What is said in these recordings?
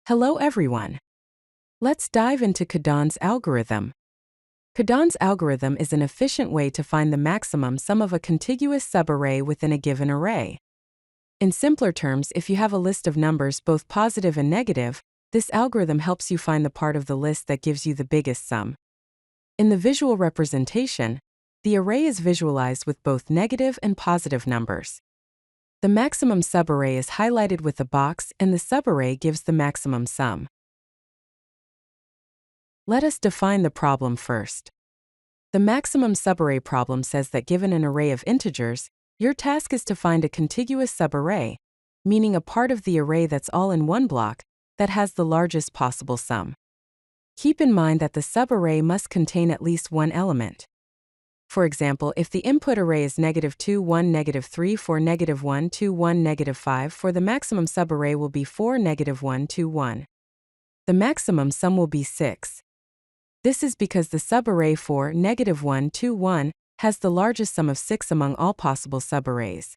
Hello everyone. Let's dive into Kadane's algorithm. Kadane's algorithm is an efficient way to find the maximum sum of a contiguous subarray within a given array. In simpler terms, if you have a list of numbers both positive and negative, this algorithm helps you find the part of the list that gives you the biggest sum. In the visual representation, the array is visualized with both negative and positive numbers. The maximum subarray is highlighted with a box, and the subarray gives the maximum sum. Let us define the problem first. The maximum subarray problem says that given an array of integers, your task is to find a contiguous subarray, meaning a part of the array that's all in one block, that has the largest possible sum. Keep in mind that the subarray must contain at least one element. For example, if the input array is -2, 1, -3, 4, -1, 2, 1, -5, 4, the maximum subarray will be 4, -1, 2, 1. The maximum sum will be 6. This is because the subarray 4, -1, 2, 1 has the largest sum of 6 among all possible subarrays.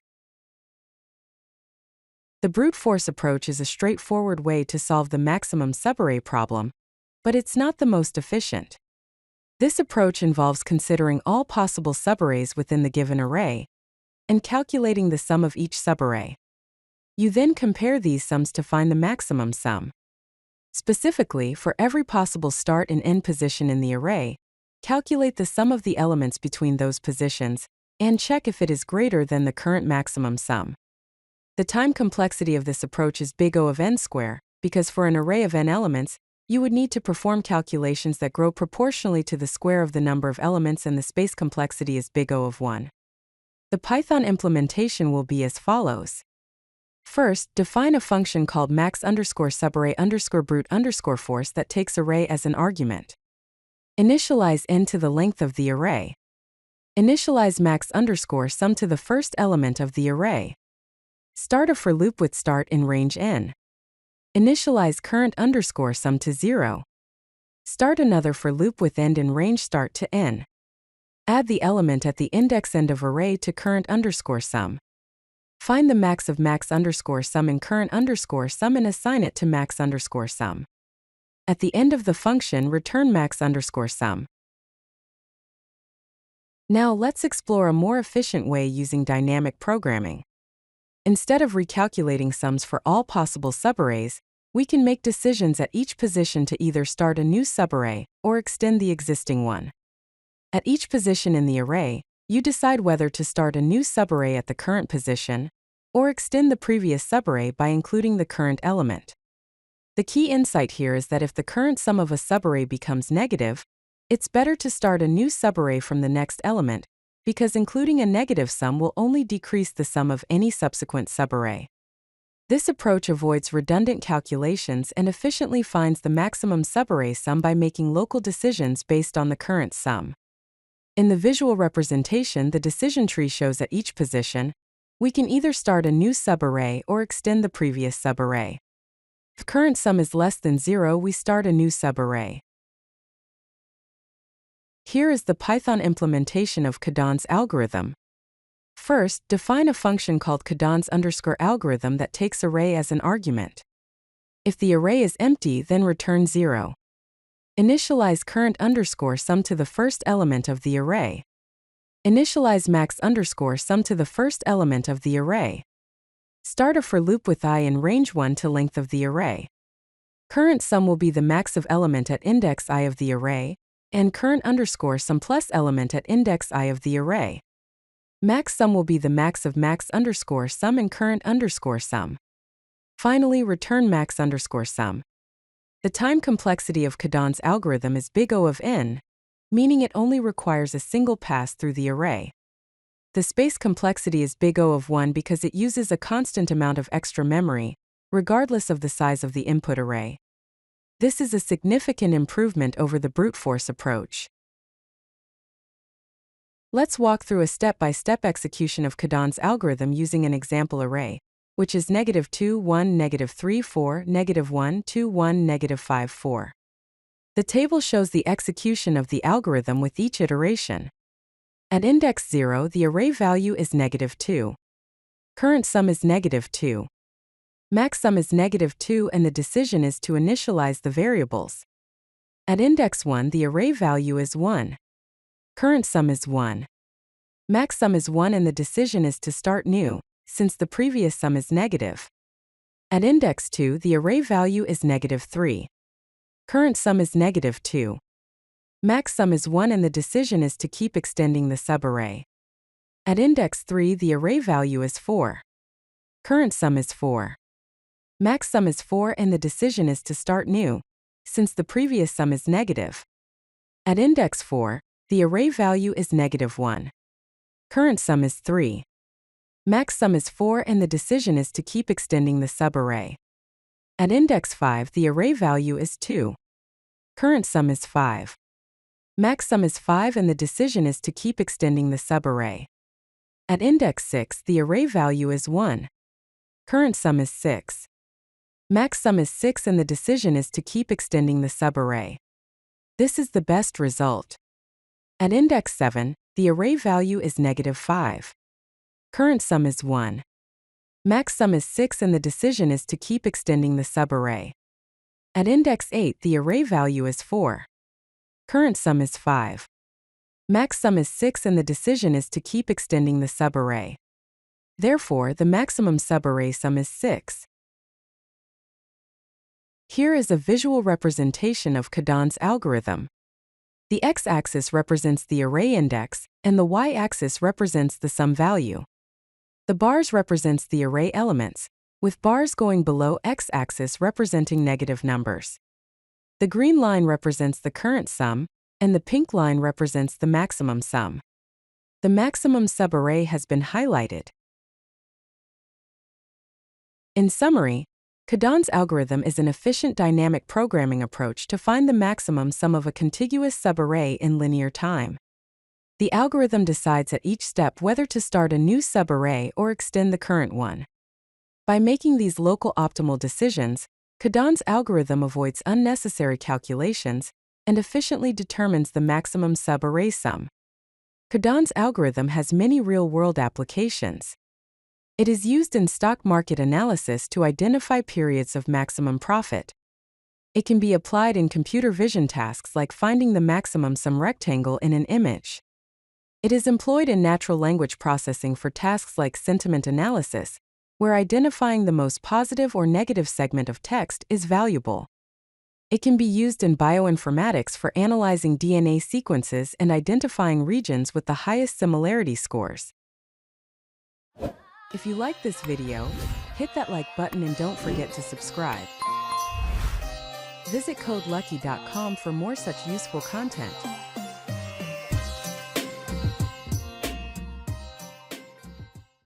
The brute force approach is a straightforward way to solve the maximum subarray problem, but it's not the most efficient. This approach involves considering all possible subarrays within the given array and calculating the sum of each subarray. You then compare these sums to find the maximum sum. Specifically, for every possible start and end position in the array, calculate the sum of the elements between those positions and check if it is greater than the current maximum sum. The time complexity of this approach is big O of n square, because for an array of n elements, you would need to perform calculations that grow proportionally to the square of the number of elements, and the space complexity is big O of 1. The Python implementation will be as follows. First, define a function called max_subarray_brute_force that takes array as an argument. Initialize n to the length of the array. Initialize max_sum to the first element of the array. Start a for loop with start in range n. Initialize current_sum to 0. Start another for loop with end in range start to n. Add the element at the index end of array to current_sum. Find the max of max_sum in current_sum and assign it to max_sum. At the end of the function, return max_sum. Now let's explore a more efficient way using dynamic programming. Instead of recalculating sums for all possible subarrays, we can make decisions at each position to either start a new subarray or extend the existing one. At each position in the array, you decide whether to start a new subarray at the current position or extend the previous subarray by including the current element. The key insight here is that if the current sum of a subarray becomes negative, it's better to start a new subarray from the next element, because including a negative sum will only decrease the sum of any subsequent subarray. This approach avoids redundant calculations and efficiently finds the maximum subarray sum by making local decisions based on the current sum. In the visual representation, the decision tree shows at each position, we can either start a new subarray or extend the previous subarray. If current sum is less than 0, we start a new subarray. Here is the Python implementation of Kadane's algorithm. First, define a function called Kadane's_algorithm that takes array as an argument. If the array is empty, then return 0. Initialize current_sum to the first element of the array. Initialize max_sum to the first element of the array. Start a for loop with I in range 1 to length of the array. Current sum will be the max of element at index I of the array, and current_sum plus element at index I of the array. Max sum will be the max of max_sum and current_sum. Finally, return max_sum. The time complexity of Kadane's algorithm is big O of n, meaning it only requires a single pass through the array. The space complexity is big O of 1 because it uses a constant amount of extra memory, regardless of the size of the input array. This is a significant improvement over the brute force approach. Let's walk through a step-by-step execution of Kadane's algorithm using an example array, which is -2, 1, -3, 4, -1, 2, 1, -5, 4. The table shows the execution of the algorithm with each iteration. At index 0, the array value is -2. Current sum is -2. Maxsum is -2 and the decision is to initialize the variables. At index 1 the array value is 1. Current sum is 1. Maxsum is 1 and the decision is to start new, since the previous sum is negative. At index 2 the array value is -3. Current sum is -2. Maxsum is 1 and the decision is to keep extending the subarray. At index 3 the array value is 4. Current sum is 4. Maxsum is 4 and the decision is to start new, since the previous sum is negative. At index 4, the array value is -1. Current sum is 3. Maxsum is 4 and the decision is to keep extending the subarray. At index 5 the array value is 2. Current sum is 5. Maxsum is 5 and the decision is to keep extending the subarray. At index 6 the array value is 1. Current sum is 6. Maxsum is 6 and the decision is to keep extending the subarray. This is the best result. At index 7, the array value is -5. Current sum is 1. Maxsum is 6 and the decision is to keep extending the subarray. At index 8 the array value is 4. Current sum is 5. Maxsum is 6 and the decision is to keep extending the subarray. Therefore, the maximum subarray sum is 6. Here is a visual representation of Kadane's algorithm. The x-axis represents the array index, and the y-axis represents the sum value. The bars represents the array elements, with bars going below x-axis representing negative numbers. The green line represents the current sum, and the pink line represents the maximum sum. The maximum subarray has been highlighted. In summary, Kadane's algorithm is an efficient dynamic programming approach to find the maximum sum of a contiguous subarray in linear time. The algorithm decides at each step whether to start a new subarray or extend the current one. By making these local optimal decisions, Kadane's algorithm avoids unnecessary calculations and efficiently determines the maximum subarray sum. Kadane's algorithm has many real-world applications. It is used in stock market analysis to identify periods of maximum profit. It can be applied in computer vision tasks like finding the maximum sum rectangle in an image. It is employed in natural language processing for tasks like sentiment analysis, where identifying the most positive or negative segment of text is valuable. It can be used in bioinformatics for analyzing DNA sequences and identifying regions with the highest similarity scores. If you like this video, hit that like button and don't forget to subscribe. Visit codelucky.com for more such useful content.